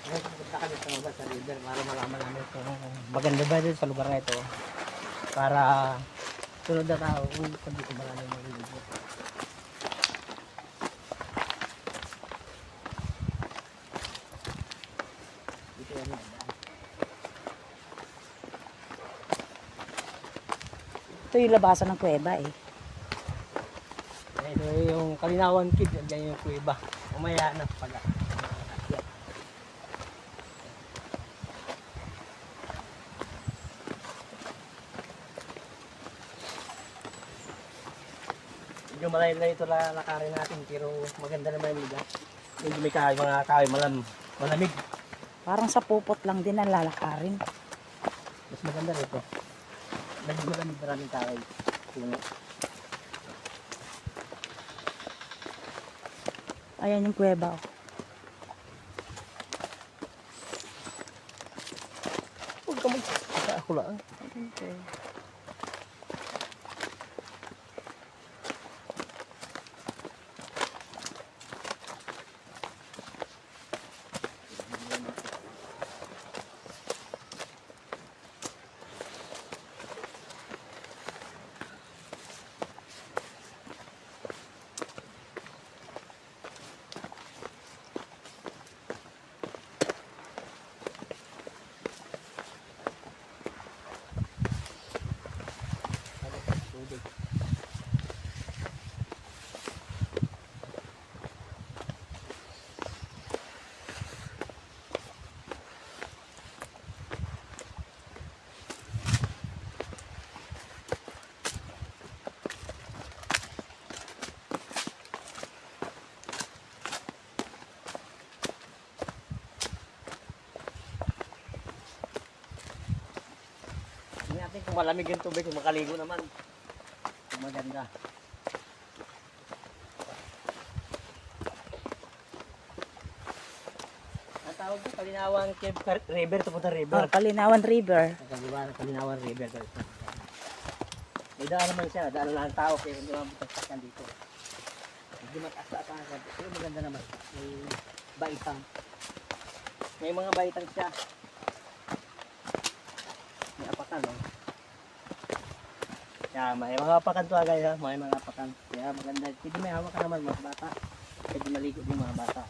Ngayon pupunta kami sa baba sa river para malaman namin kung maganda ba din sa lugar na ito. Para sunod na tao kung dito marami maliligo. Dito yan yung daan. Ito yung labasan ng kuweba eh. Ito yung Kalinawan Kid, yan yung kuweba. Umaya na pala. Medyo malay-lay ito lakarin natin pero maganda naman yung lugar. Medyo may kahoy, mga kahoy malamig. Parang sa pupot lang din ang lalakarin. Mas maganda rito. Medyo maraming kahoy. Puno. Ayan yung kuweba. Oh. Huwag ka mag-saka ako lang. Okay. Hindi natin kung malamig yung tubig, kung makaligo naman. Kung maganda. Ang tawag ko, Kalinawan Cave River, ito punta river. Oh, Kalinawan River. Kalinawan River. May daan naman siya, daan lang ang tao, kaya hindi naman butang dito. Hindi mataas-taas, pero maganda naman. May baitang. May mga baitang siya. May apakan, no? Kaya may mga apakan to guys, ha? May mga apakan. Kaya maganda. Pwede may hawak ka naman mga bata. Pwede maligo yung mga bata.